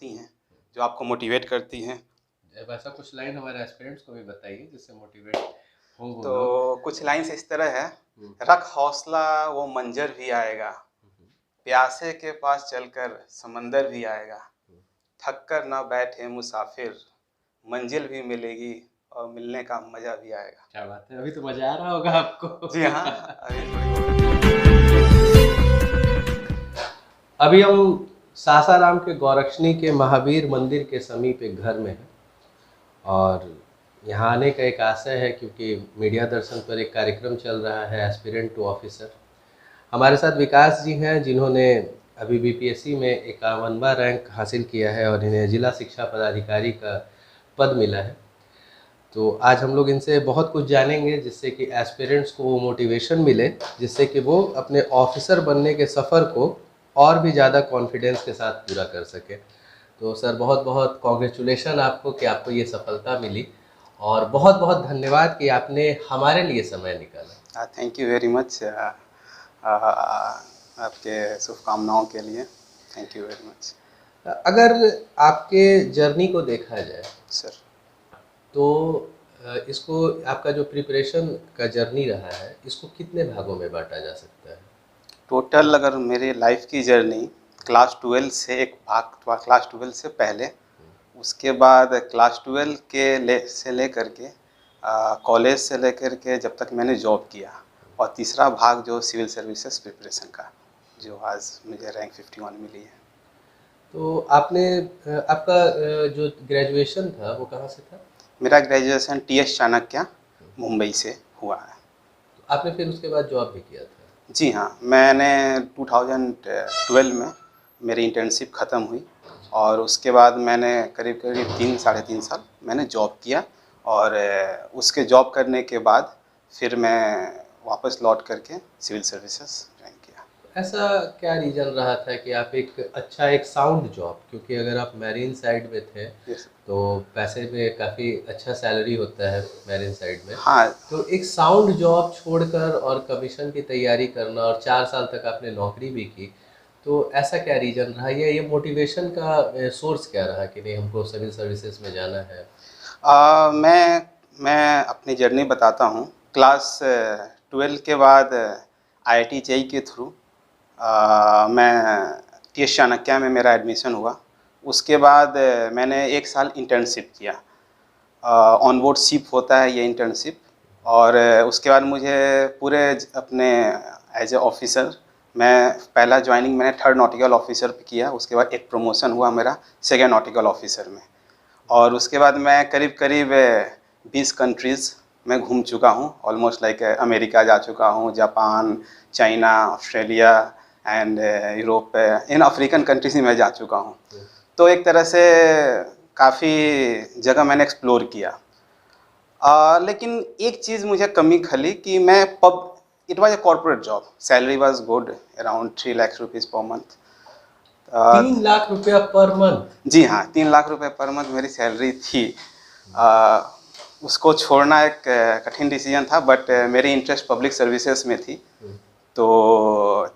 होती हैं जो आपको मोटिवेट करती हैं। वैसा कुछ लाइन हमारे एस्पिरेंट्स को भी बताइए जिससे मोटिवेट हो वो लोग। तो कुछ लाइन्स इस तरह है, रख हौसला वो मंजर भी आएगा, प्यासे के पास चलकर समंदर भी आएगा, थक कर ना बैठे मुसाफिर, मंजिल भी मिलेगी और मिलने का मजा भी आएगा। क्या बात है, अभी तो मजा आ रहा होगा आपको। जी हाँ, अभी हम सासाराम के गौरक्षणी के महावीर मंदिर के समीप एक घर में हैं और यहाँ आने का एक आशय है क्योंकि मीडिया दर्शन पर एक कार्यक्रम चल रहा है एस्पिरेंट टू ऑफिसर। हमारे साथ विकास जी हैं जिन्होंने अभी बीपीएससी में 51वां रैंक हासिल किया है और इन्हें जिला शिक्षा पदाधिकारी का पद मिला है। तो आज हम लोग इनसे बहुत कुछ जानेंगे जिससे कि एस्पिरेंट्स को वो मोटिवेशन मिले जिससे कि वो अपने ऑफिसर बनने के सफ़र को और भी ज़्यादा कॉन्फिडेंस के साथ पूरा कर सके। तो सर बहुत बहुत कॉन्ग्रेचुलेशन आपको कि आपको ये सफलता मिली और बहुत बहुत धन्यवाद कि आपने हमारे लिए समय निकाला। थैंक यू वेरी मच आपके शुभकामनाओं के लिए, थैंक यू वेरी मच। अगर आपके जर्नी को देखा जाए सर तो इसको आपका जो प्रिपरेशन का जर्नी रहा है इसको कितने भागों में बांटा जा सकता है? टोटल अगर मेरी लाइफ की जर्नी क्लास 12 से एक भाग, क्लास 12 से पहले, उसके बाद क्लास 12 से लेकर के कॉलेज से लेकर के जब तक मैंने जॉब किया, और तीसरा भाग जो सिविल सर्विसेज प्रिपरेशन का, जो आज मुझे रैंक 51 मिली है। तो आपने आपका जो ग्रेजुएशन था वो कहाँ से था? मेरा ग्रेजुएशन टीएस चाणक्य मुंबई से हुआ है। तो आपने फिर उसके बाद जॉब भी किया था? जी हाँ, मैंने 2012 में मेरी इंटर्नशिप ख़त्म हुई और उसके बाद मैंने करीब करीब 3 साढ़े 3 साल मैंने जॉब किया, और उसके जॉब करने के बाद फिर मैं वापस लौट करके सिविल सर्विसेज ज्वाइन किया। ऐसा क्या रीज़न रहा था कि आप एक साउंड जॉब, क्योंकि अगर आप मैरीन साइड में थे यस। तो पैसे में काफ़ी अच्छा सैलरी होता है मैरीन साइड में, हाँ, तो एक साउंड जॉब छोड़कर और कमीशन की तैयारी करना और 4 साल तक आपने नौकरी भी की, तो ऐसा क्या रीज़न रहा या ये मोटिवेशन का सोर्स क्या रहा कि नहीं हमको सिविल सर्विसेज में जाना है? मैं अपनी जर्नी बताता हूँ। क्लास 12 के बाद आईआईटी जेईई के थ्रू मैं टीएस चाणक्य में मेरा एडमिशन हुआ। उसके बाद मैंने 1 साल इंटर्नशिप किया। ऑन बोर्ड शिप होता है ये इंटर्नशिप, और उसके बाद मुझे पूरे अपने एज ए ऑफिसर, मैं पहला ज्वाइनिंग मैंने 3rd नॉटिकल ऑफिसर पे किया। उसके बाद एक प्रमोशन हुआ मेरा 2nd नॉटिकल ऑफिसर में, और उसके बाद मैं करीब करीब 20 कंट्रीज़ में घूम चुका हूँ। ऑलमोस्ट लाइक अमेरिका जा चुका हूँ, Japan, China, Australia and Europe, in African countries में जा चुका हूँ। तो एक तरह से काफ़ी जगह मैंने एक्सप्लोर किया। लेकिन एक चीज़ मुझे कमी खली कि मैं it was a corporate job, salary was good, around 3 lakh rupees per month. 3 lakh रुपया पर मंथ? जी हाँ, 3 लाख रुपए पर मंथ मेरी सैलरी थी। उसको छोड़ना एक कठिन डिसीजन था, बट मेरी इंटरेस्ट पब्लिक सर्विसेज में थी, तो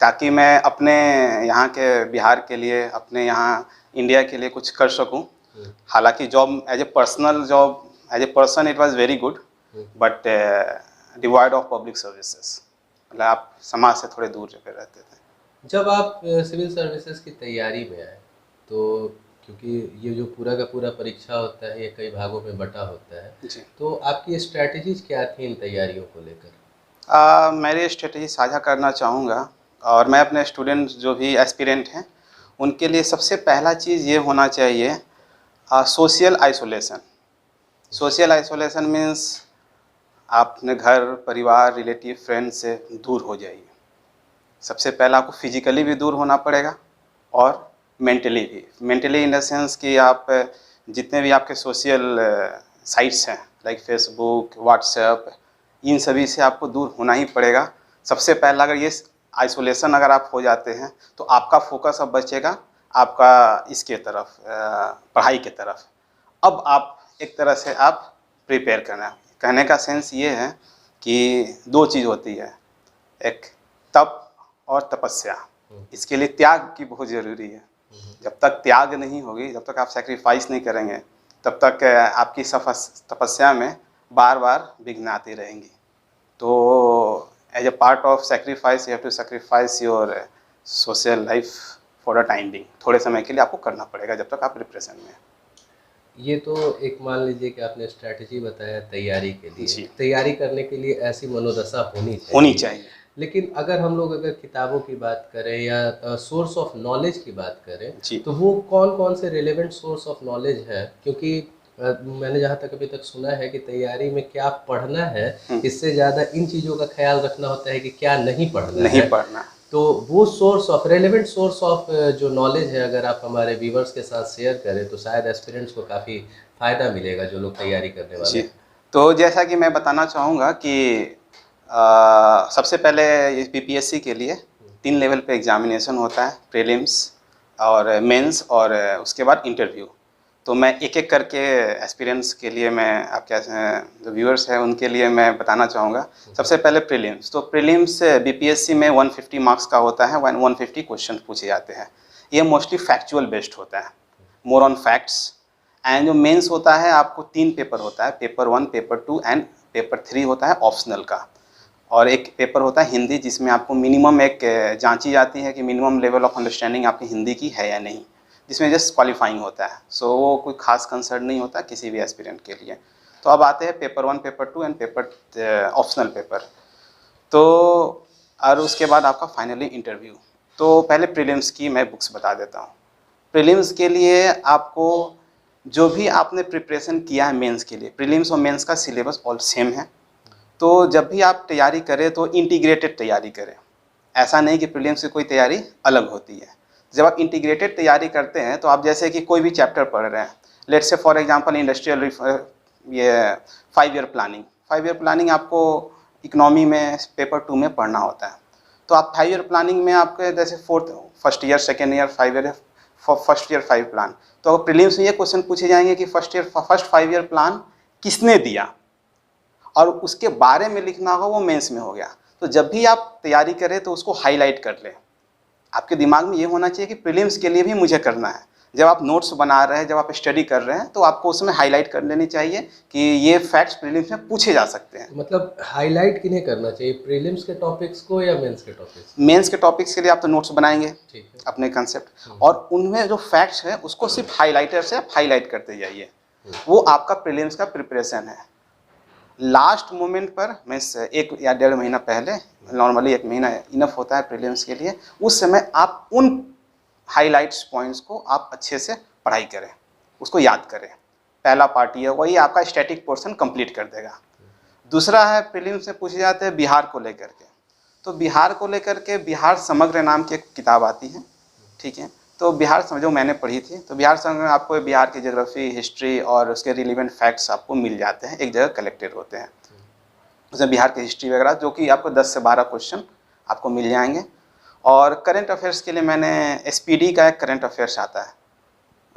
ताकि मैं अपने यहाँ के बिहार के लिए, अपने यहाँ इंडिया के लिए कुछ कर सकूं। हालांकि job as a person it was very good, but divide of public services, मतलब आप समाज से थोड़े दूर पे रहते थे। जब आप सिविल सर्विसेज की तैयारी में आए तो क्योंकि ये जो पूरा का पूरा परीक्षा होता है ये कई भागों में बटा होता है, जी। तो आपकी स्ट्रैटेजीज क्या थी इन तैयारियों को लेकर? मेरी स्ट्रेटजी साझा करना चाहूँगा, और मैं अपने स्टूडेंट्स जो भी एस्पिरेंट हैं उनके लिए सबसे पहला चीज़ ये होना चाहिए social isolation. Social isolation means आप अपने घर, परिवार, रिलेटिव, फ्रेंड से दूर हो जाइए। सबसे पहला आपको फिजिकली भी दूर होना पड़ेगा और मेंटली भी। मेंटली इन द सेंस कि आप जितने भी आपके सोशल साइट्स हैं लाइक फेसबुक, व्हाट्सएप, इन सभी से आपको दूर होना ही पड़ेगा। सबसे पहला अगर ये आइसोलेशन अगर आप हो जाते हैं तो आपका फोकस अब बचेगा आपका इसके तरफ, पढ़ाई के तरफ। अब आप एक तरह से आप प्रिपेयर करना, कहने का सेंस ये है कि 2 चीज़ होती है, एक तप और तपस्या। इसके लिए त्याग की बहुत ज़रूरी है। जब तक त्याग नहीं होगी, जब तक आप सेक्रीफाइस नहीं करेंगे, तब तक आपकी तपस्या में बार बार विघ्न आती रहेंगी। तो as a part of sacrifice you have to sacrifice your social life for a time being. थोड़े समय के लिए आपको करना पड़ेगा जब तक आप रिप्रेशन में हैं। ये तो एक मान लीजिए कि आपने स्ट्रैटेजी बताया तैयारी के लिए। जी। तैयारी करने के लिए ऐसी मनोदशा होनी होनी चाहिए। चाहिए। लेकिन अगर किताबों की बात करें या सोर्स ऑफ नॉलेज की बात करें, जी। तो वो कौन-कौन से रिलेवेंट सोर्स ऑफ नॉलेज है? क्योंकि मैंने जहाँ तक अभी तक सुना है कि तैयारी में क्या पढ़ना है, इससे ज़्यादा इन चीज़ों का ख्याल रखना होता है कि क्या नहीं पढ़ना नहीं है। पढ़ना। तो वो रेलेवेंट सोर्स ऑफ जो नॉलेज है, अगर आप हमारे व्यूअर्स के साथ शेयर करें तो शायद एस्पिरेंट्स को काफ़ी फ़ायदा मिलेगा, जो लोग तैयारी करने वाले जी। हैं। तो जैसा कि मैं बताना चाहूँगा कि सबसे पहले ये पीपीएससी के लिए 3 लेवल पे एग्जामिनेशन होता है, प्रीलिम्स और मेंस और उसके बाद इंटरव्यू। तो मैं एक-एक करके एक्सपीरियंस के लिए मैं आपके जो व्यूअर्स हैं उनके लिए मैं बताना चाहूँगा। सबसे पहले प्रीलिम्स। तो प्रीलिम्स बीपीएससी में 150 मार्क्स का होता है, 150 क्वेश्चन पूछे जाते हैं। ये मोस्टली फैक्चुअल बेस्ड होता है, मोर ऑन फैक्ट्स। एंड जो मेंस होता है आपको 3 पेपर होता है, पेपर 1, पेपर 2 एंड पेपर 3 होता है ऑप्शनल का। और एक पेपर होता है हिंदी, जिसमें आपको मिनिमम एक जांची जाती है कि मिनिमम लेवल ऑफ अंडरस्टैंडिंग आपकी हिंदी की है या नहीं, जिसमें जस्ट क्वालिफाइंग होता है। सो वो कोई खास कंसर्न नहीं होता किसी भी एस्पिरेंट के लिए। तो अब आते हैं paper 1, paper 2 and paper optional paper. तो और उसके बाद आपका फाइनली इंटरव्यू। तो पहले प्रीलिम्स की मैं बुक्स बता देता हूँ। प्रीलिम्स के लिए आपको जो भी आपने प्रिपरेशन किया है मेंस के लिए, प्रीलिम्स और मेंस का सिलेबस ऑल सेम है। तो जब भी आप तैयारी करें तो इंटीग्रेटेड तैयारी करें। ऐसा नहीं कि प्रीलिम्स की कोई तैयारी अलग होती है। जब आप इंटीग्रेटेड तैयारी करते हैं तो आप जैसे कि कोई भी चैप्टर पढ़ रहे हैं, let's say for example industrial ये 5 ईयर प्लानिंग। 5 ईयर प्लानिंग आपको इकोनॉमी में पेपर 2 में पढ़ना होता है। तो आप 5 ईयर प्लानिंग में आपके जैसे first year, second year, 5 year, first year 5 plan. तो प्रीलिम्स में ये क्वेश्चन पूछे जाएंगे कि फर्स्ट 5 ईयर प्लान किसने दिया, और उसके बारे में लिखना होगा, वो मेंस में हो गया। तो जब भी आप तैयारी करें तो उसको हाईलाइट कर लें। आपके दिमाग में ये होना चाहिए कि प्रीलिम्स के लिए भी मुझे करना है। जब आप नोट्स बना रहे हैं, जब आप स्टडी कर रहे हैं, तो आपको उसमें हाईलाइट कर लेनी चाहिए कि ये फैक्ट्स प्रीलिम्स में पूछे जा सकते हैं। मतलब हाईलाइट किन्हें करना चाहिए, प्रीलिम्स के टॉपिक्स को या मेंस के टॉपिक्स? मेंस के टॉपिक्स के लिए आप तो नोट्स बनाएंगे, ठीक है। अपने कंसेप्ट, और उनमें जो फैक्ट्स हैं उसको सिर्फ हाईलाइटर से आप हाईलाइट करते जाइए। वो आपका प्रीलिम्स का प्रिपरेशन है। लास्ट मोमेंट पर मीन्स 1 या 1.5 महीना पहले, नॉर्मली 1 महीना इनफ होता है प्रीलिम्स के लिए, उस समय आप उन हाइलाइट्स पॉइंट्स को आप अच्छे से पढ़ाई करें, उसको याद करें। पहला पार्ट ये वही आपका स्टैटिक पोर्शन कंप्लीट कर देगा। दूसरा है, प्रीलिम्स में पूछे जाते हैं बिहार को लेकर के। तो बिहार को लेकर के बिहार समग्र नाम की एक किताब आती है, ठीक है। तो बिहार जो मैंने पढ़ी थी, तो बिहार समग्र में आपको बिहार की ज्योग्राफी, हिस्ट्री और उसके रिलेवेंट फैक्ट्स आपको मिल जाते हैं, एक जगह कलेक्टेड होते हैं। उसमें बिहार की हिस्ट्री वगैरह, जो कि आपको 10 से 12 क्वेश्चन आपको मिल जाएंगे। और करंट अफेयर्स के लिए मैंने एसपीडी का एक करंट अफेयर्स आता है,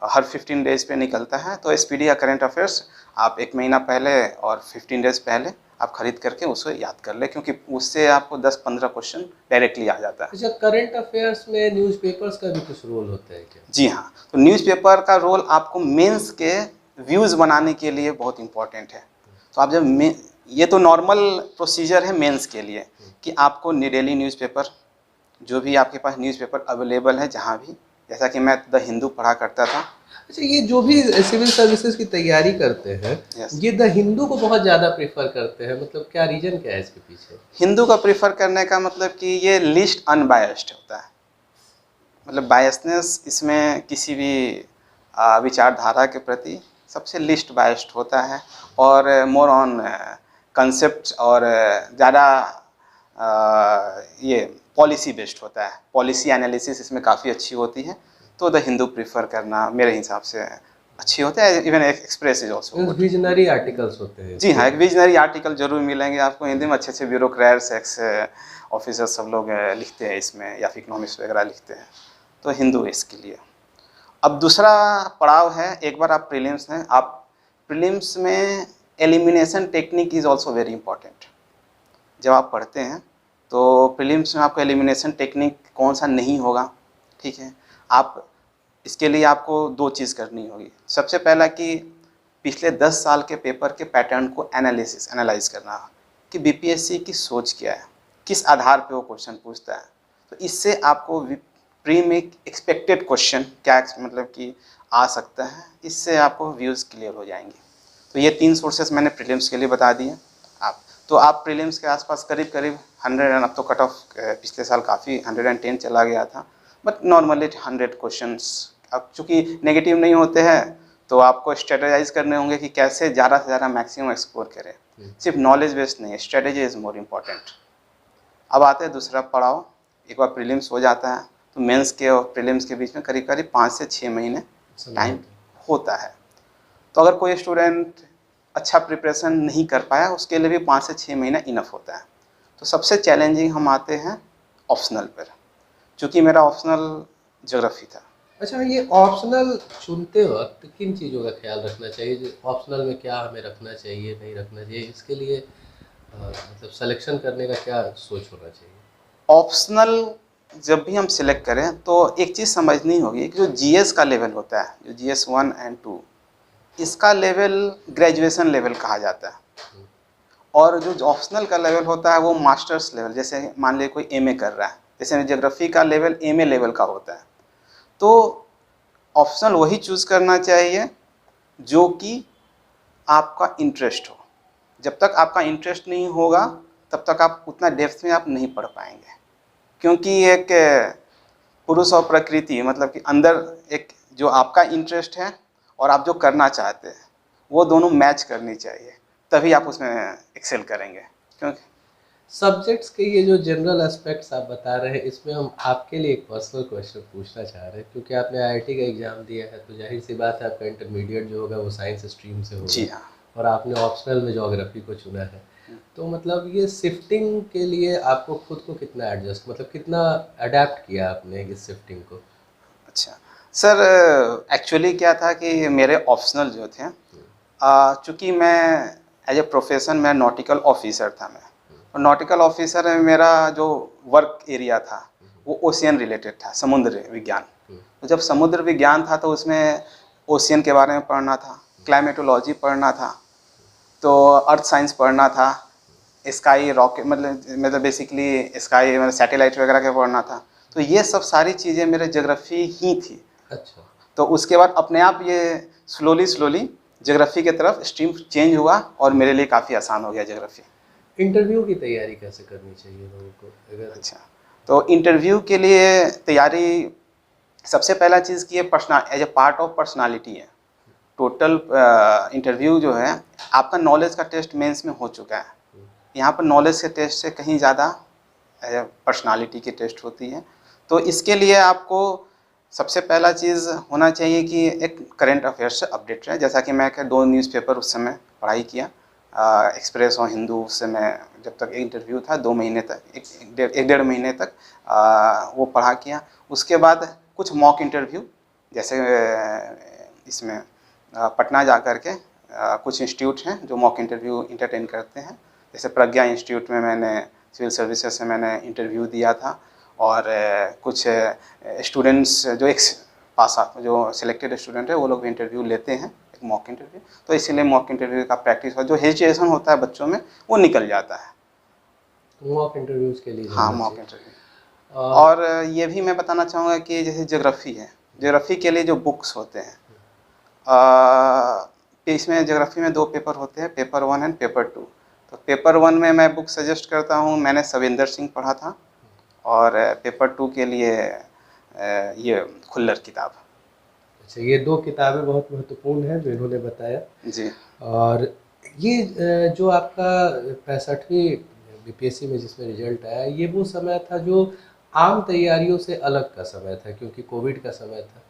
हर 15 डेज पे निकलता है। तो एसपीडी का करंट अफेयर्स आप 1 महीना पहले और 15 डेज पहले आप खरीद करके उसको याद कर ले, क्योंकि उससे आपको 10-15 क्वेश्चन डायरेक्टली आ जाता है। अच्छा, करंट अफेयर्स में न्यूज़पेपर्स का भी कुछ रोल होता है क्या? जी हाँ, तो न्यूज़पेपर का रोल आपको मेंस के व्यूज़ बनाने के लिए बहुत इम्पोर्टेंट है। तो आप जब ये तो नॉर्मल प्रोसीजर है मेंस के लिए कि आपको डेली न्यूज़पेपर, जो भी आपके पास न्यूज़पेपर अवेलेबल है जहाँ भी, जैसा कि मैं द हिंदू पढ़ा करता था। अच्छा, ये जो भी सिविल सर्विसेज की तैयारी करते हैं, Yes. ये द हिंदू को बहुत ज़्यादा प्रेफर करते हैं, मतलब क्या रीजन क्या है इसके पीछे? हिंदू का प्रेफर करने का मतलब कि ये लिस्ट अनबायस्ड होता है, मतलब बायसनेस इसमें किसी भी विचारधारा के प्रति सबसे लिस्ट बायस्ड होता है, और मोर ऑन कंसेप्ट, और ज़्यादा ये पॉलिसी बेस्ड होता है। पॉलिसी एनालिसिस इसमें काफ़ी अच्छी होती है। तो द हिंदू प्रीफर करना मेरे हिसाब से अच्छी होता है। Even express is also good. Visionary articles होते हैं। जी हाँ, एक विजनरी आर्टिकल जरूर मिलेंगे आपको हिंदी में। अच्छे अच्छे ब्यूरोक्रेट्स, एक्स ऑफिसर्स सब लोग लिखते हैं इसमें, या फिर इकोनॉमिक्स वगैरह लिखते हैं। तो हिंदू इसके लिए। अब दूसरा पड़ाव है, एक बार आप प्रीलिम्स हैं, आप प्रीलिम्स में elimination technique is also very important. जब आप पढ़ते हैं तो प्रीलिम्स में आपका एलिमिनेशन टेक्निक कौन सा नहीं होगा, ठीक है। आप इसके लिए आपको दो चीज़ करनी होगी। सबसे पहला कि पिछले 10 साल के पेपर के पैटर्न को एनालाइज करना कि बीपीएससी की सोच क्या है, किस आधार पे वो क्वेश्चन पूछता है। तो इससे आपको प्री में एक्सपेक्टेड क्वेश्चन क्या मतलब कि आ सकता है, इससे आपको व्यूज़ क्लियर हो जाएंगे। तो ये 3 सोर्सेस मैंने प्रीलिम्स के लिए बता दिए। आप प्रीलिम्स के आसपास करीब करीब 100, अब तो कट ऑफ पिछले साल काफ़ी 110 चला गया था, बट नॉर्मली 100 क्वेश्चंस। अब चूँकि नेगेटिव नहीं होते हैं तो आपको स्ट्रेटेजाइज करने होंगे कि कैसे ज़्यादा से ज़्यादा मैक्सिमम एक्सप्लोर करें। सिर्फ नॉलेज बेस्ड नहीं है, स्ट्रेटेजी इज़ मोर इम्पॉर्टेंट। अब आते हैं दूसरा पड़ाव। एक बार प्रीलिम्स हो जाता है तो मेंस के और प्रीलिम्स के बीच में करीब करीब 5 से 6 महीने टाइम होता है। तो अगर कोई स्टूडेंट अच्छा प्रिपरेशन नहीं कर पाया, उसके लिए भी 5 से 6 महीना इनफ होता है। तो सबसे चैलेंजिंग हम आते हैं ऑप्शनल पर, चूँकि मेरा ऑप्शनल ज्योग्राफी था। अच्छा, ये ऑप्शनल चुनते वक्त किन चीज़ों का ख्याल रखना चाहिए? ऑप्शनल में क्या हमें रखना चाहिए, नहीं रखना चाहिए, इसके लिए मतलब सिलेक्शन करने का क्या सोच होना चाहिए? ऑप्शनल जब भी हम सिलेक्ट करें तो एक चीज़ समझनी होगी कि जो जीएस का लेवल होता है, जो जीएस 1 एंड 2, इसका लेवल ग्रेजुएशन लेवल कहा जाता है। और जो ऑप्शनल का लेवल होता है वो मास्टर्स लेवल, जैसे मान लीजिए कोई एमए कर रहा है, जैसे ज्योग्राफी का लेवल एमए लेवल का होता है। तो ऑप्शनल वही चूज़ करना चाहिए जो कि आपका इंटरेस्ट हो। जब तक आपका इंटरेस्ट नहीं होगा तब तक आप उतना डेप्थ में आप नहीं पढ़ पाएंगे, क्योंकि एक पुरुष और प्रकृति, मतलब कि अंदर एक जो आपका इंटरेस्ट है और आप जो करना चाहते हैं वो दोनों मैच करनी चाहिए, तभी आप उसमें एक्सेल करेंगे। क्योंकि सब्जेक्ट्स के ये जो जनरल एस्पेक्ट्स आप बता रहे हैं, इसमें हम आपके लिए एक पर्सनल क्वेश्चन पूछना चाह रहे हैं, क्योंकि आपने आईआईटी का एग्ज़ाम दिया है तो जाहिर सी बात है आपका इंटरमीडिएट जो होगा वो साइंस स्ट्रीम से जी होगा, हाँ। और आपने ऑप्शनल में ज्योग्राफी को चुना है। तो मतलब ये शिफ्टिंग के लिए आपको खुद को कितना एडजस्ट, मतलब कितना अडेप्ट किया आपने इस शिफ्टिंग को? अच्छा सर, एक्चुअली क्या था कि मेरे ऑप्शनल जो थे, चूँकि मैं एज ए प्रोफेशन मैं नॉटिकल ऑफिसर था। मैं और नॉटिकल ऑफिसर में मेरा जो वर्क एरिया था वो ओशियन रिलेटेड था, समुद्र विज्ञान। तो जब समुद्र विज्ञान था तो उसमें ओशियन के बारे में पढ़ना था, क्लाइमेटोलॉजी पढ़ना था, तो अर्थ साइंस पढ़ना था, स्काई रॉकेट मतलब बेसिकली स्काई मतलब सैटेलाइट वगैरह के पढ़ना था। तो ये सब सारी चीज़ें मेरे ज्योग्राफी ही थी। अच्छा। तो उसके बाद अपने आप ये स्लोली ज्योग्राफी की तरफ स्ट्रीम चेंज हुआ और मेरे लिए काफ़ी आसान हो गया ज्योग्राफी। इंटरव्यू की तैयारी कैसे करनी चाहिए लोगों को अगर? अच्छा, तो इंटरव्यू के लिए तैयारी सबसे पहला चीज़ की as a part of personality है। टोटल इंटरव्यू जो है आपका नॉलेज का टेस्ट मेंस में हो चुका है, यहाँ पर नॉलेज के टेस्ट से कहीं ज़्यादा पर्सनालिटी की टेस्ट होती है। तो इसके लिए आपको सबसे पहला चीज़ होना चाहिए कि एक करंट अफेयर्स से अपडेट रहे। जैसा कि मैं 2 न्यूज़पेपर उस समय पढ़ाई किया, एक्सप्रेस और हिंदू। उससे मैं जब तक इंटरव्यू था 2 महीने तक, एक डेढ़ महीने तक वो पढ़ा किया। उसके बाद कुछ मॉक इंटरव्यू, जैसे इसमें पटना जा कर के कुछ इंस्टीट्यूट हैं जो मॉक इंटरव्यू इंटरटेन करते हैं। जैसे प्रज्ञा इंस्टीट्यूट में मैंने सिविल सर्विसेज से मैंने इंटरव्यू दिया था, और कुछ स्टूडेंट्स जो जो सिलेक्टेड स्टूडेंट है वो लोग भी इंटरव्यू लेते हैं, एक मॉक इंटरव्यू। तो इसीलिए मॉक इंटरव्यू का प्रैक्टिस और जो हेजिटेशन होता है बच्चों में वो निकल जाता है। मॉक इंटरव्यूज़ के लिए हाँ, मॉक इंटरव्यू। और ये भी मैं बताना चाहूँगा कि जैसे ज्योग्राफी है, ज्योग्राफी के लिए जो बुक्स होते हैं, इसमें ज्योग्राफी में 2 पेपर होते हैं, पेपर 1 एंड पेपर 2। तो पेपर 1 में मैं बुक सजेस्ट करता हूँ, मैंने सविंदर सिंह पढ़ा था, और पेपर 2 के लिए ये खुल्लर किताब। अच्छा, ये 2 किताबें बहुत महत्वपूर्ण हैं जो इन्होंने बताया। जी। और ये जो आपका 65वीं बीपीएससी में जिसमें रिजल्ट आया, ये वो समय था जो आम तैयारियों से अलग का समय था, क्योंकि कोविड का समय था।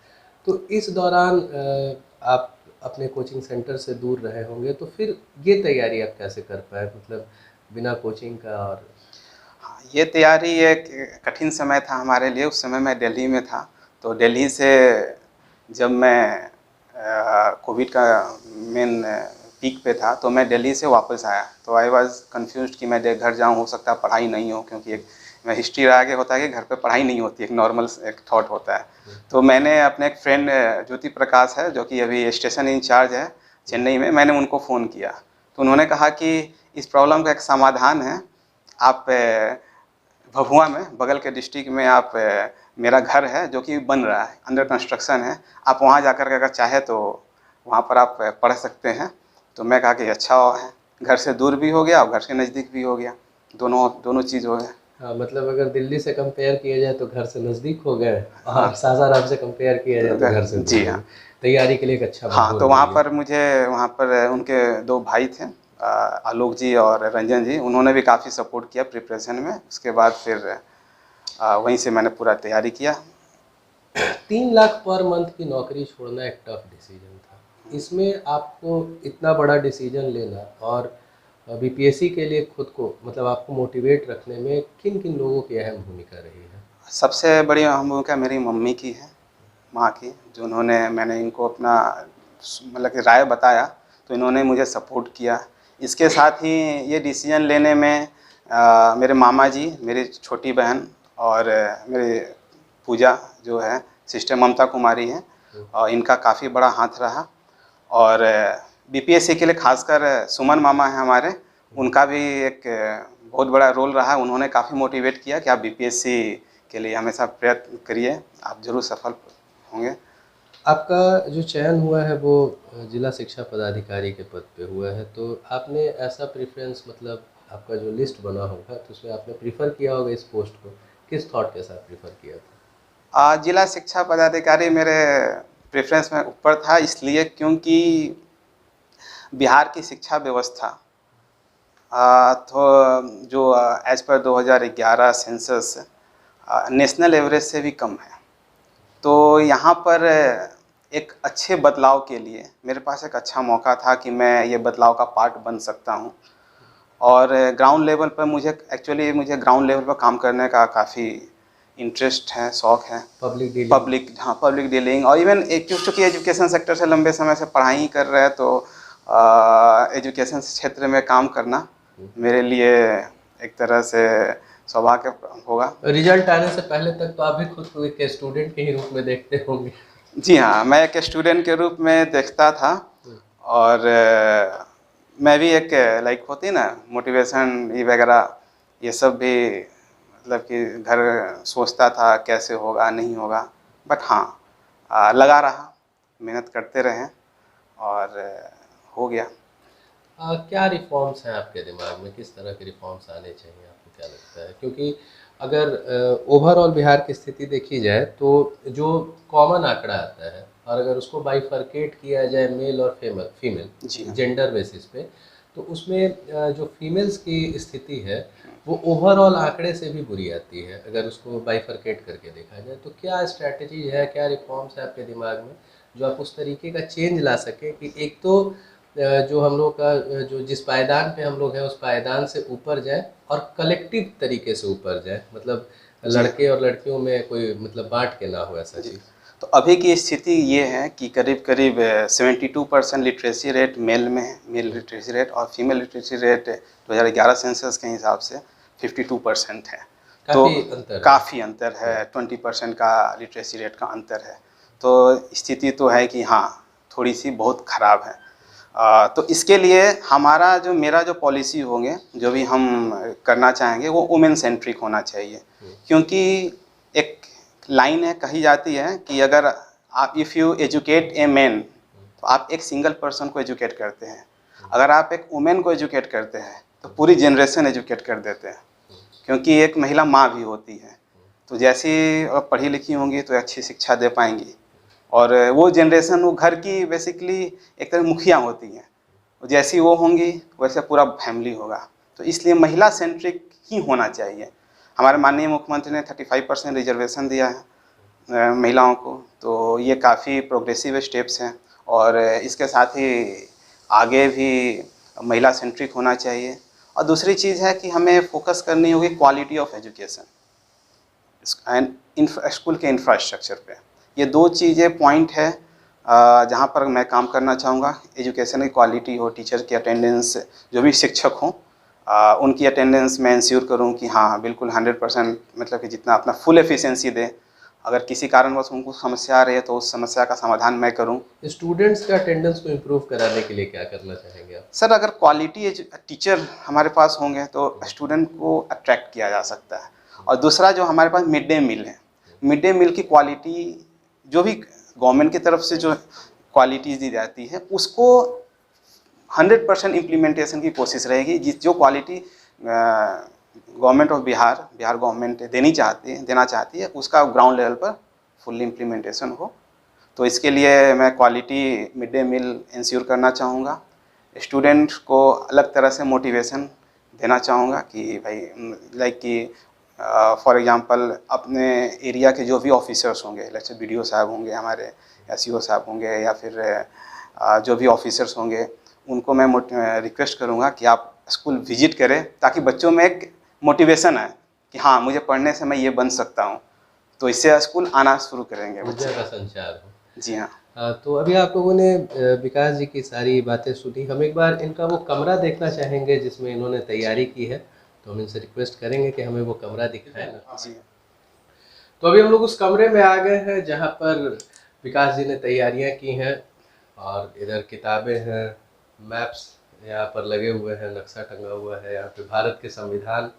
तो इस दौरान आप अपने कोचिंग सेंटर से दूर रहे होंगे, तो फिर ये तैयारी आप कैसे कर पाए, मतलब बिना कोचिंग का? और हाँ, ये तैयारी एक कठिन समय था हमारे लिए। उस समय मैं दिल्ली में था, तो दिल्ली से जब मैं कोविड का मेन पीक पे था तो मैं दिल्ली से वापस आया, तो आई वाज कंफ्यूज्ड कि मैं घर जाऊँ, हो सकता है पढ़ाई नहीं हो, क्योंकि एक मैं हिस्ट्री रहा के होता है कि घर पे पढ़ाई नहीं होती, एक नॉर्मल एक थॉट होता है। तो मैंने अपने एक फ्रेंड ज्योति प्रकाश है जो कि अभी स्टेशन इंचार्ज है चेन्नई में, मैंने उनको फ़ोन किया तो उन्होंने कहा कि इस प्रॉब्लम का एक समाधान है, आप भभुआ में बगल के डिस्ट्रिक्ट में आप मेरा घर है जो कि बन रहा है, अंडर कंस्ट्रक्शन है, आप वहाँ जाकर के अगर चाहे तो वहाँ पर आप पढ़ सकते हैं। तो मैं कहा कि अच्छा है, घर से दूर भी हो गया और घर से नज़दीक भी हो गया, दोनों चीज़ हो गया। हाँ, मतलब अगर दिल्ली से कंपेयर किया जाए तो घर से नज़दीक हो गए, हाँ और सासाराम से कंपेयर किया जाए तो घर से दूर जी हो हाँ। गए। तैयारी के लिए एक अच्छा हाँ, माहौल तो वहाँ मिल पर मुझे वहाँ पर उनके 2 भाई थे, आलोक जी और रंजन जी, उन्होंने भी काफ़ी सपोर्ट किया प्रिपरेशन में। उसके बाद फिर वहीं से मैंने पूरा तैयारी किया। गया। 3 लाख पर मंथ की नौकरी छोड़ना एक टफ डिसीजन था। इसमें आपको इतना बड़ा डिसीजन लेना और बीपीएससी के लिए खुद को मतलब आपको मोटिवेट रखने में किन किन लोगों की अहम भूमिका रही है? सबसे बड़ी अहम भूमिका मेरी मम्मी की है, माँ की, जो मैंने इनको अपना मतलब कि राय बताया तो इन्होंने मुझे सपोर्ट किया। इसके साथ ही ये डिसीजन लेने में मेरे मामा जी, मेरी छोटी बहन और मेरी पूजा जो है सिस्टर ममता कुमारी हैं, और इनका काफ़ी बड़ा हाथ रहा। और बीपीएससी के लिए खासकर सुमन मामा हैं हमारे, उनका भी एक बहुत बड़ा रोल रहा। उन्होंने काफ़ी मोटिवेट किया कि आप बीपीएससी के लिए हमेशा प्रयत्न करिए, आप ज़रूर सफल होंगे। आपका जो चयन हुआ है वो जिला शिक्षा पदाधिकारी के पद पे हुआ है, तो आपने ऐसा प्रेफ़रेंस मतलब आपका जो लिस्ट बना होगा तो उसमें आपने प्रेफ़र किया होगा इस पोस्ट को, किस थॉट के साथ प्रेफ़र किया था? जिला शिक्षा पदाधिकारी मेरे प्रेफरेंस में ऊपर था, इसलिए क्योंकि बिहार की शिक्षा व्यवस्था तो जो as per 2011 census national average से भी कम है। तो यहाँ पर एक अच्छे बदलाव के लिए मेरे पास एक अच्छा मौका था कि मैं ये बदलाव का पार्ट बन सकता हूँ। और ग्राउंड लेवल पर मुझे ग्राउंड लेवल पर काम करने का काफ़ी इंटरेस्ट है, शौक़ है। पब्लिक डीलिंग और इवन एक चूँकि एजुकेशन सेक्टर से लंबे समय से पढ़ाई ही कर रहे हैं, तो एजुकेशन क्षेत्र में काम करना मेरे लिए एक तरह से सौभाग्य होगा। रिजल्ट आने से पहले तक तो आप भी खुद को एक स्टूडेंट के ही रूप में देखते होंगे। जी हाँ, मैं एक स्टूडेंट के रूप में देखता था। और मैं भी एक लाइक होती है ना मोटिवेशन ये वगैरह, ये सब भी मतलब कि घर सोचता था कैसे होगा नहीं होगा, बट हाँ लगा रहा, मेहनत करते रहें और हो गया। क्या रिफॉर्म्स हैं आपके दिमाग में, किस तरह के रिफॉर्म्स आने चाहिए, आपको क्या लगता है? क्योंकि अगर ओवरऑल बिहार की स्थिति देखी जाए तो जो कॉमन आंकड़ा आता है और अगर उसको बाइफरकेट किया जाए मेल और फीमेल जेंडर बेसिस पे, तो उसमें जो फीमेल्स की स्थिति है वो ओवरऑल आंकड़े से भी बुरी आती है अगर उसको बाइफरकेट करके देखा जाए। तो क्या स्ट्रैटेजी है, क्या रिफॉर्म्स है आपके दिमाग में जो आप उस तरीके का चेंज ला सकें कि एक तो जो हम लोग का जो जिस पायदान पे हम लोग हैं उस पायदान से ऊपर जाए और कलेक्टिव तरीके से ऊपर जाए, मतलब लड़के और लड़कियों में कोई मतलब बांट के ना हो ऐसा चीज़। तो अभी की स्थिति ये है कि करीब करीब 72% लिटरेसी रेट मेल में है, मेल लिटरेसी रेट, और फीमेल लिटरेसी रेट 2011 सेंसस के हिसाब से 52% है। तो काफ़ी अंतर है, 20% का लिटरेसी रेट का अंतर है। तो स्थिति तो है कि हाँ थोड़ी सी बहुत ख़राब है। तो इसके लिए मेरा जो पॉलिसी होंगे, जो भी हम करना चाहेंगे वो वुमेन सेंट्रिक होना चाहिए। क्योंकि एक लाइन है कही जाती है कि अगर आप if you educate a man, तो आप एक सिंगल पर्सन को एजुकेट करते हैं, अगर आप एक वुमेन को एजुकेट करते हैं तो पूरी जनरेशन एजुकेट कर देते हैं। क्योंकि एक महिला माँ भी होती है, तो जैसी पढ़ी लिखी होंगी तो अच्छी शिक्षा दे पाएंगी, और वो जनरेशन वो घर की बेसिकली एक तरह मुखिया होती हैं, जैसी वो होंगी वैसे पूरा फैमिली होगा। तो इसलिए महिला सेंट्रिक ही होना चाहिए। हमारे माननीय मुख्यमंत्री ने 35% रिजर्वेशन दिया है महिलाओं को, तो ये काफ़ी प्रोग्रेसिव स्टेप्स हैं। और इसके साथ ही आगे भी महिला सेंट्रिक होना चाहिए। और दूसरी चीज़ है कि हमें फोकस करनी होगी quality of education and school के इंफ्रास्ट्रक्चर पे। ये दो चीज़ें पॉइंट है जहाँ पर मैं काम करना चाहूँगा। एजुकेशन की क्वालिटी हो, टीचर की अटेंडेंस, जो भी शिक्षक हों उनकी अटेंडेंस मैं इंश्योर करूं कि हाँ बिल्कुल 100% मतलब कि जितना अपना फुल एफिशिएंसी दें। अगर किसी कारणवश उनको समस्या आ रही है तो उस समस्या का समाधान मैं करूं। स्टूडेंट्स का अटेंडेंस को इम्प्रूव कराने के लिए क्या करना चाहेंगे आप? सर अगर क्वालिटी टीचर हमारे पास होंगे तो स्टूडेंट को अट्रैक्ट किया जा सकता है। और दूसरा जो हमारे पास मिड डे मील है, मिड डे मील की क्वालिटी जो भी गवर्नमेंट की तरफ से जो क्वालिटीज़ दी जाती है उसको 100% इम्प्लीमेंटेशन की कोशिश रहेगी। जिस जो quality government of Bihar government देना चाहती है उसका ग्राउंड लेवल पर फुल्ली इम्प्लीमेंटेशन हो। तो इसके लिए मैं quality mid day meal ensure करना चाहूँगा। स्टूडेंट को अलग तरह से मोटिवेशन देना चाहूँगा कि भाई लाइक कि फॉर एग्जांपल अपने एरिया के जो भी ऑफिसर्स होंगे, जैसे BDO साहब होंगे, हमारे SEO साहब होंगे, या फिर जो भी ऑफिसर्स होंगे उनको मैं रिक्वेस्ट करूँगा कि आप स्कूल विजिट करें ताकि बच्चों में एक मोटिवेशन आए कि हाँ मुझे पढ़ने से मैं ये बन सकता हूँ। तो इससे स्कूल आना शुरू करेंगे ऊर्जा बच्चे। का संचार हो। जी हाँ। तो अभी आप लोगों ने विकास जी की सारी बातें सुनी। हम एक बार इनका वो कमरा देखना चाहेंगे जिसमें इन्होंने तैयारी की है, तो हम इनसे रिक्वेस्ट करेंगे कि हमें वो कमरा दिखाएं ना। जी तो अभी हम लोग उस कमरे में आ गए हैं जहाँ पर विकास जी ने तैयारियां की हैं, और इधर किताबें हैं, मैप्स यहाँ पर लगे हुए हैं, नक्शा टंगा हुआ है, यहाँ पे भारत के संविधान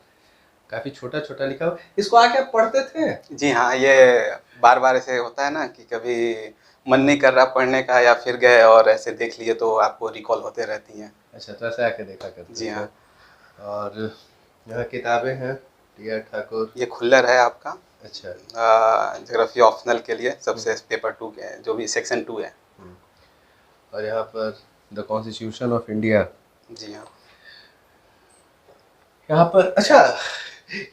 काफ़ी छोटा छोटा लिखा हुआ। इसको आके आप पढ़ते थे? जी हाँ, ये बार बार ऐसे होता है ना कि कभी मन नहीं कर रहा पढ़ने का, या फिर गए और ऐसे देख लिए तो आपको रिकॉल होते रहती हैं। अच्छा, तो ऐसे आके देखा करते जी थे। हाँ। और यहाँ किताबें हैं, टी.आर. ठाकुर। ये खुल्लर है आपका अच्छा। ज्योग्राफी ऑप्शनल के लिए, सबसे पेपर 2 के जो भी सेक्शन 2 है। और यहाँ पर द कॉन्स्टिट्यूशन ऑफ इंडिया। जी हाँ। यहाँ पर अच्छा,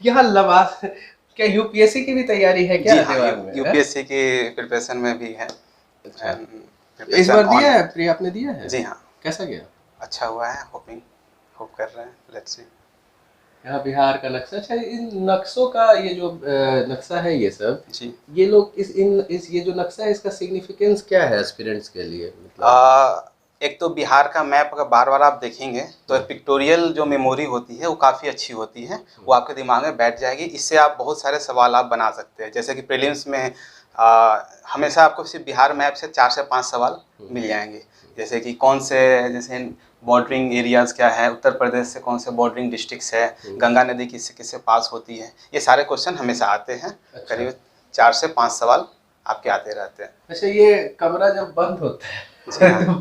यहाँ लवास क्या यूपीएससी की भी तैयारी है क्या जी हाँ, दिमाग में? UPSC की प्रिपरेशन में भी है। अच्छा, इस प्रिपरेशन बार ऑन। दिया है प्रिया, आपने दिया है? जी हाँ, कैसा गया? अच्छा हुआ है, होप कर रहे हैं, लेट्स सी। यहाँ बिहार का नक्शा। अच्छा, इन नक्शों का ये जो नक्शा है ये सब, जी ये लोग इस ये जो नक्शा है इसका सिग्निफिकेंस क्या है एस्पिरेंट्स के लिए, मतलब? एक तो बिहार का मैप अगर बार बार आप देखेंगे तो पिक्टोरियल जो मेमोरी होती है वो काफ़ी अच्छी होती है, वो आपके दिमाग में बैठ जाएगी। इससे आप बहुत सारे सवाल आप बना सकते हैं। जैसे कि प्रीलिम्स में हमेशा आपको सिर्फ बिहार मैप से 4 से 5 सवाल मिल जाएंगे। जैसे कि कौन से, जैसे बॉर्डरिंग एरियाज़ क्या है, उत्तर प्रदेश से कौन से बॉर्डरिंग डिस्ट्रिक्ट्स है, गंगा नदी किससे किससे पास होती है, ये सारे क्वेश्चन हमेशा आते हैं। अच्छा। करीब 4 से 5 सवाल आपके आते रहते हैं। अच्छा, ये कमरा जब बंद होता है जी हाँ।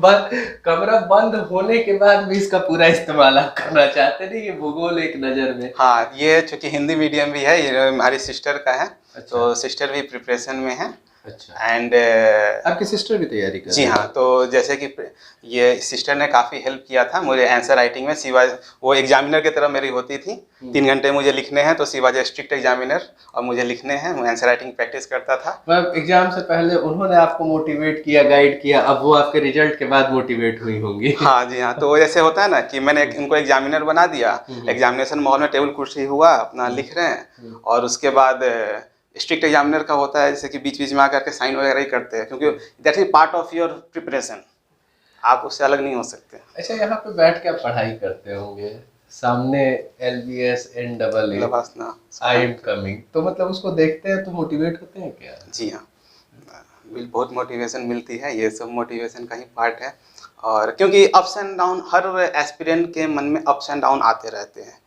कमरा बंद होने के बाद भी इसका पूरा इस्तेमाल आप करना चाहते नहीं? ये भूगोल एक नज़र में। हाँ, ये चूँकि हिंदी मीडियम भी है, ये हमारी सिस्टर का है। अच्छा। तो सिस्टर भी प्रिपरेशन में है। अच्छा, एंड आपकी सिस्टर भी तैयारी कर जी रही है? हाँ, तो जैसे कि ये सिस्टर ने काफ़ी हेल्प किया था मुझे आंसर राइटिंग में। सी वाज वो एग्जामिनर की तरह मेरी होती थी। 3 घंटे मुझे लिखने हैं तो सी वाज स्ट्रिक्ट एग्जामिनर, और मुझे लिखने हैं, मैं आंसर राइटिंग प्रैक्टिस करता था। मतलब एग्जाम से पहले उन्होंने आपको मोटिवेट किया, गाइड किया, अब वो आपके रिजल्ट के बाद मोटिवेट हुई होंगी। हाँ जी हाँ, तो ऐसे होता है ना कि मैंने उनको एग्जामिनर बना दिया, एग्जामिनेशन माहौल में टेबल कुर्सी हुआ, अपना लिख रहे हैं, और उसके बाद स्ट्रिक्ट एग्जामिनर का होता है जैसे कि बीच बीच में आकर के साइन वगैरह ही करते हैं, क्योंकि that is part of your preparation, आप उससे अलग नहीं हो सकते। अच्छा, यहाँ पे बैठ के आप पढ़ाई करते होंगे, सामने LBS NAA I am coming, तो मतलब उसको देखते हैं तो मोटिवेट होते हैं क्या? जी हाँ, बहुत मोटिवेशन मिलती है, ये सब मोटिवेशन का ही पार्ट है। और क्योंकि ups and down her aspirant के मन में अप्स एंड डाउन आते रहते हैं।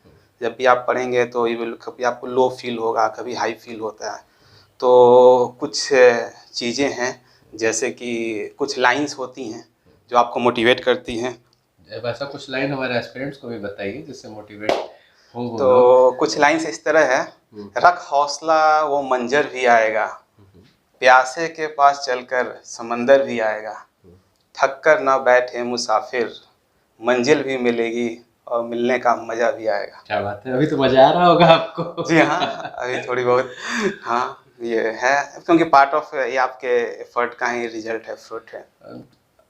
जब भी आप पढ़ेंगे तो कभी आपको लो फील होगा, कभी हाई फील होता है। तो कुछ चीज़ें हैं, जैसे कि कुछ लाइंस होती हैं जो आपको मोटिवेट करती हैं। अब ऐसा कुछ लाइन हमारे एस्पिरेंट्स को भी बताइए जिससे मोटिवेट हो वो लोग। तो कुछ लाइंस इस तरह है, रख हौसला वो मंजर भी आएगा, प्यासे के पास चलकर समंदर भी आएगा, थक कर ना बैठे मुसाफिर, मंजिल भी मिलेगी और मिलने का मज़ा भी आएगा। क्या बात है, अभी तो मजा आ रहा होगा आपको। जी हाँ, अभी थोड़ी बहुत। हाँ, ये है क्योंकि पार्ट ऑफ ये आपके एफर्ट का ही रिजल्ट है, फ्रूट है।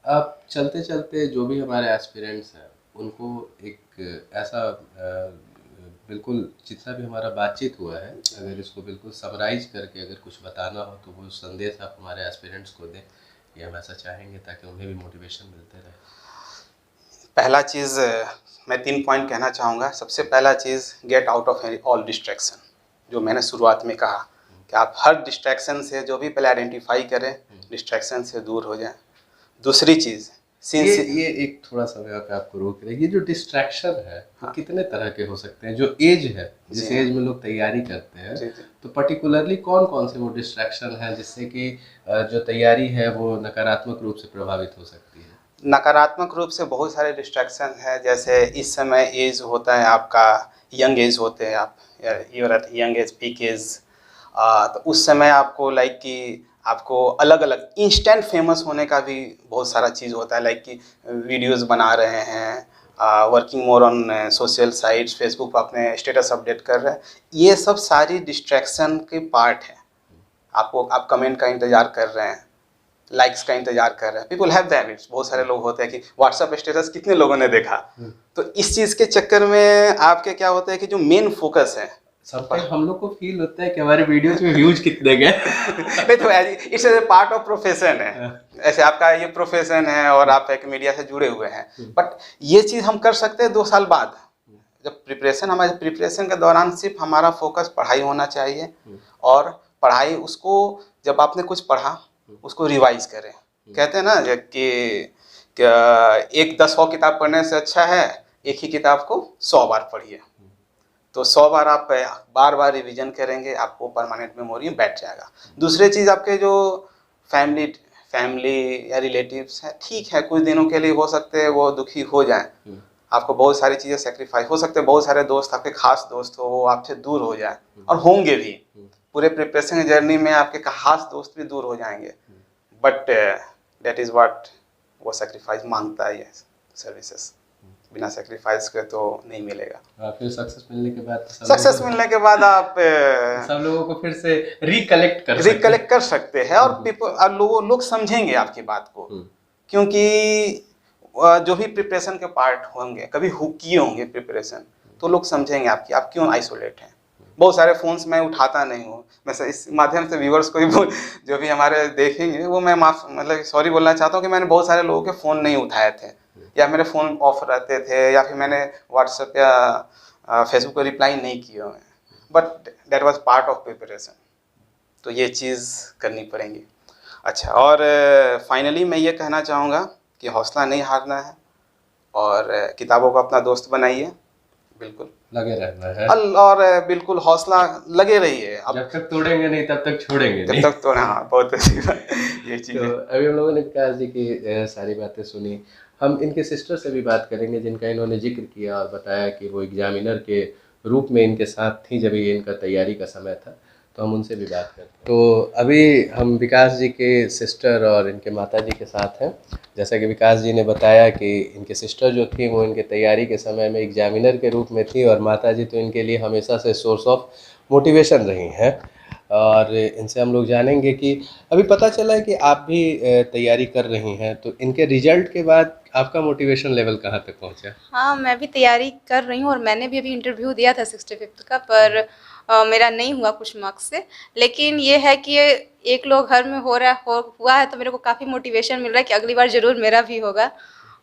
अब चलते चलते जो भी हमारे एस्पिरेंट्स हैं उनको एक ऐसा बिल्कुल जितना भी हमारा बातचीत हुआ है, अगर इसको बिल्कुल समराइज करके अगर कुछ बताना हो तो वो संदेश आप हमारे एस्पिरेंट्स को दें, ये हम ऐसा चाहेंगे ताकि उन्हें भी मोटिवेशन मिलते रहे। पहला चीज़ मैं 3 पॉइंट कहना चाहूँगा। सबसे पहला चीज़, get out of all distraction, जो मैंने शुरुआत में कहा कि आप हर डिस्ट्रैक्शन से, जो भी पहले आइडेंटिफाई करें, डिस्ट्रैक्शन से दूर हो जाएं। दूसरी चीज़, ये एक थोड़ा सा मैं आपको रोक रहे, ये जो डिस्ट्रैक्शन है वो कितने तरह के हो सकते हैं? जो एज है, जिस एज में लोग तैयारी करते हैं, तो पर्टिकुलरली कौन कौन से वो डिस्ट्रैक्शन है जिससे कि जो तैयारी है वो नकारात्मक रूप से प्रभावित हो सकती है? नकारात्मक रूप से बहुत सारे डिस्ट्रैक्शन है। जैसे इस समय एज होता है आपका, यंग एज होते हैं आप, you're at young age, peak age. तो उस समय आपको लाइक कि आपको अलग अलग इंस्टेंट फेमस होने का भी बहुत सारा चीज़ होता है, लाइक कि वीडियोस बना रहे हैं, working more on social sites, Facebook पर अपने स्टेटस अपडेट कर रहे हैं। ये सब सारी डिस्ट्रैक्शन के पार्ट है। आप कमेंट का इंतज़ार कर रहे हैं, लाइक्स का इंतजार कर रहे हैं। पीपल हैव द हैबिट्स, बहुत सारे लोग होते हैं कि व्हाट्सएप स्टेटस कितने लोगों ने देखा। तो इस चीज़ के चक्कर में आपके क्या होता है कि जो मेन फोकस है, समटाइम हम लोग को फील होता है कि हमारे वीडियोस में व्यूज कितने गए। नहीं तो it's a part of profession है। ऐसे आपका ये प्रोफेशन है और आप एक मीडिया से जुड़े हुए हैं, बट ये चीज़ हम कर सकते हैं 2 साल बाद, जब हमारे प्रिपरेशन के दौरान सिर्फ हमारा फोकस पढ़ाई होना चाहिए। और पढ़ाई, उसको जब आपने कुछ पढ़ा उसको रिवाइज करें। कहते हैं ना कि एक 100 किताब पढ़ने से अच्छा है एक ही किताब को 100 बार पढ़िए। तो 100 बार आप बार बार रिवीजन करेंगे, आपको परमानेंट मेमोरी में बैठ जाएगा। दूसरी चीज़, आपके जो फैमिली या रिलेटिव्स हैं, ठीक है कुछ दिनों के लिए हो सकते हैं वो दुखी हो जाएं, आपको बहुत सारी चीज़ें सेक्रीफाइस हो सकते हैं, बहुत सारे दोस्त, आपके खास दोस्त हो वो आपसे दूर हो जाए, और होंगे भी। पूरे प्रिपरेशन जर्नी में आपके खास दोस्त भी दूर हो जाएंगे, बट दैट इज़ व्हाट वो सेक्रीफाइस मांगता है। ये सर्विसेज बिना सेक्रीफाइस के तो नहीं मिलेगा। फिर सक्सेस मिलने के बाद आप सब लोगों को फिर से रिकलेक्ट कर सकते हैं, और लोग समझेंगे आपकी बात को, क्योंकि जो भी प्रिपरेशन के पार्ट होंगे, कभी किए होंगे प्रिपरेशन, तो लोग समझेंगे आप क्यों आइसोलेट हैं। बहुत सारे फ़ोन्स मैं उठाता नहीं हूँ। मैं इस माध्यम से व्यूवर्स को भी जो भी हमारे देखेंगे वो मैं मतलब सॉरी बोलना चाहता हूँ कि मैंने बहुत सारे लोगों के फ़ोन नहीं उठाए थे, या मेरे फ़ोन ऑफ रहते थे, या फिर मैंने व्हाट्सएप या फेसबुक को रिप्लाई नहीं किए हुए, but that was part of preparation. तो ये चीज़ करनी पड़ेगी। अच्छा, और फाइनली मैं ये कहना चाहूँगा कि हौसला नहीं हारना है, और किताबों को अपना दोस्त बनाइए, बिल्कुल लगे रहना है, और बिल्कुल हौसला लगे रहिए। जब तक तोड़ेंगे नहीं तब तक छोड़ेंगे नहीं। जब तक तो, हाँ, बहुत अच्छी बात ये चीज़ तो अभी हम लोगों ने विकास जी की सारी बातें सुनी। हम इनके सिस्टर से भी बात करेंगे जिनका इन्होंने जिक्र किया और बताया कि वो एग्जामिनर के रूप में इनके साथ थी जब ये इनका तैयारी का समय था, तो हम उनसे भी बात करते हैं। तो अभी हम विकास जी के सिस्टर और इनके माता जी के साथ हैं। जैसा कि विकास जी ने बताया कि इनके सिस्टर जो थी वो इनके तैयारी के समय में एग्जामिनर के रूप में थी, और माता जी तो इनके लिए हमेशा से सोर्स ऑफ मोटिवेशन रही हैं। और इनसे हम लोग जानेंगे कि अभी पता चला है कि आप भी तैयारी कर रही हैं, तो इनके रिजल्ट के बाद आपका मोटिवेशन लेवल कहाँ तक पहुँचा? हाँ, मैं भी तैयारी कर रही हूँ, और मैंने भी अभी इंटरव्यू दिया था 65th का, पर मेरा नहीं हुआ कुछ मार्क्स से। लेकिन ये है कि एक लोग घर में हुआ है, तो मेरे को काफ़ी मोटिवेशन मिल रहा है कि अगली बार ज़रूर मेरा भी होगा।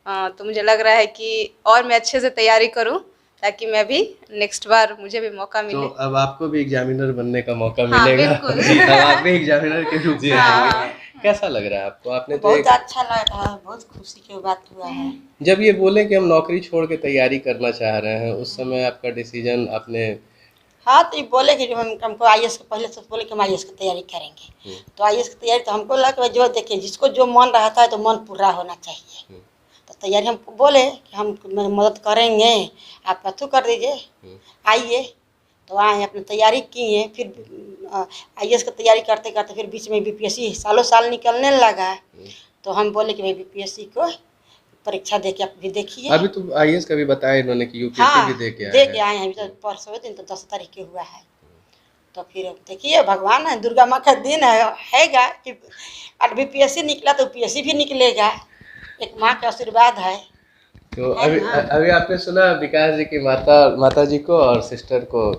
तो मुझे लग रहा है कि और मैं अच्छे से तैयारी करूँ, ताकि मैं भी नेक्स्ट बार मुझे भी मौका मिले। तो अब आपको भी एग्जामिनर बनने का मौका हाँ, मिलेगा। बिल्कुल। अब आप भी एग्जामिनर के रूप में आएंगे। कैसा लग रहा है आपको? आपने तो बहुत अच्छा लग रहा है, बहुत खुशी की बात हुआ है। जब ये बोले कि हम नौकरी छोड़ के तैयारी करना चाह रहे हैं, उस समय आपका डिसीजन आपने? हाँ, तो ये बोले कि हमको आईएएस के पहले से बोले कि हम आईएएस की तैयारी करेंगे। तो आईएएस की तैयारी तो हमको लगा जो देखिए जिसको जो मन रहता है तो मन पूरा होना चाहिए। तो तैयारी हमको बोले कि हम मदद करेंगे, आप अथू कर दीजिए, आइए। तो आए, अपनी तैयारी किए। फिर आईएएस की तैयारी करते करते फिर बीच में बीपीएससी सालों साल निकलने लगा। तो हम बोले कि भाई बीपीएससी को परीक्षा दे के आप भी देखिए। अभी तो आईएएस का भी बताया इन्होंने कि यूपीएससी भी दे के आए हैं। अभी तो परसों दिन तो 10 तारीख के हुआ है। तो फिर देखिए भगवान है, दुर्गा माँ का दिन हैगा कि बीपीएससी निकला तो यूपीएससी भी निकलेगा, एक माँ का आशीर्वाद है। तो अभी आपने सुना विकास जी की माता जी को और सिस्टर को,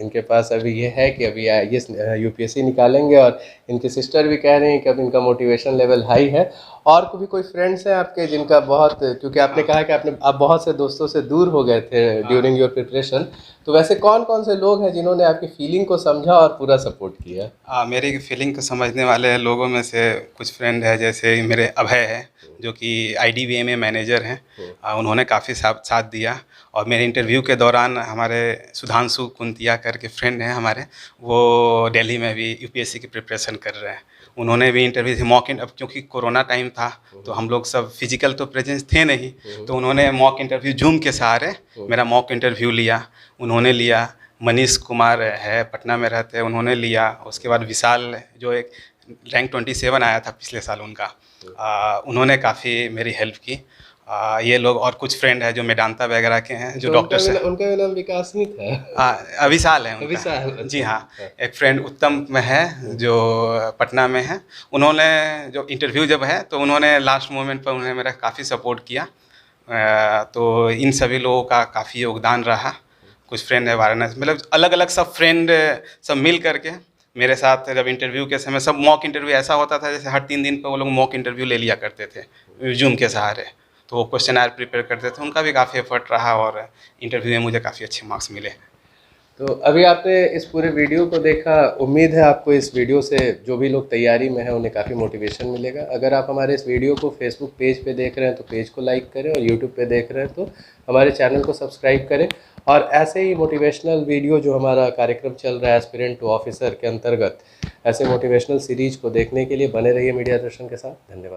इनके पास अभी ये है कि अभी ये यूपीएससी निकालेंगे और इनकी सिस्टर भी कह रही हैं कि अब इनका मोटिवेशन लेवल हाई है। और भी कोई फ्रेंड्स हैं आपके जिनका बहुत, क्योंकि आपने कहा कि आप बहुत से दोस्तों से दूर हो गए थे ड्यूरिंग योर प्रिपरेशन, तो वैसे कौन कौन से लोग हैं जिन्होंने आपकी फीलिंग को समझा और पूरा सपोर्ट किया? मेरी फीलिंग को समझने वाले लोगों में से कुछ फ्रेंड है, जैसे मेरे अभय है जो कि IDBA में मैनेजर हैं। उन्होंने काफ़ी साथ दिया। और मेरे इंटरव्यू के दौरान हमारे सुधांशु कुंतिया करके फ्रेंड हैं हमारे, वो दिल्ली में भी UPSC की प्रिपरेशन कर रहे हैं। उन्होंने भी इंटरव्यू से मॉक अब क्योंकि कोरोना टाइम था तो हम लोग सब फिजिकल तो प्रेजेंस थे नहीं, तो उन्होंने मॉक इंटरव्यू जूम के सहारे मेरा मॉक इंटरव्यू लिया, उन्होंने लिया। मनीष कुमार है, पटना में रहते हैं, उन्होंने लिया। उसके बाद विशाल जो एक रैंक 27 आया था पिछले साल, उन्होंने काफ़ी मेरी हेल्प की। ये लोग और कुछ फ्रेंड है जो मेदांता वगैरह के हैं जो तो डॉक्टर्स हैं। उनका भी नाम विकास नहीं था? अविशाल है उनका। अविशाल, जी हाँ। एक फ्रेंड उत्तम में है जो पटना में है। उन्होंने जो इंटरव्यू जब है तो उन्होंने लास्ट मोमेंट पर उन्होंने मेरा काफ़ी सपोर्ट किया। तो इन सभी लोगों का काफ़ी योगदान रहा। कुछ फ्रेंड है वाराणसी, मतलब अलग अलग सब फ्रेंड सब मिल करके मेरे साथ जब इंटरव्यू के समय सब मॉक इंटरव्यू ऐसा होता था जैसे हर 3 दिन पर वो लोग मॉक इंटरव्यू ले लिया करते थे जूम के सहारे, तो वो क्वेश्चन आर प्रिपेयर करते थे। उनका भी काफ़ी एफर्ट रहा और इंटरव्यू में मुझे काफ़ी अच्छे मार्क्स मिले। तो अभी आपने इस पूरे वीडियो को देखा, उम्मीद है आपको इस वीडियो से जो भी लोग तैयारी में हैं उन्हें काफ़ी मोटिवेशन मिलेगा। अगर आप हमारे इस वीडियो को फेसबुक पेज पे देख रहे हैं तो पेज को लाइक करें, और यूट्यूब पे देख रहे हैं तो हमारे चैनल को सब्सक्राइब करें। और ऐसे ही मोटिवेशनल वीडियो जो हमारा कार्यक्रम चल रहा है एस्पिरेंट टू ऑफिसर के अंतर्गत, ऐसे मोटिवेशनल सीरीज को देखने के लिए बने रहिए मीडिया दर्शन के साथ। धन्यवाद।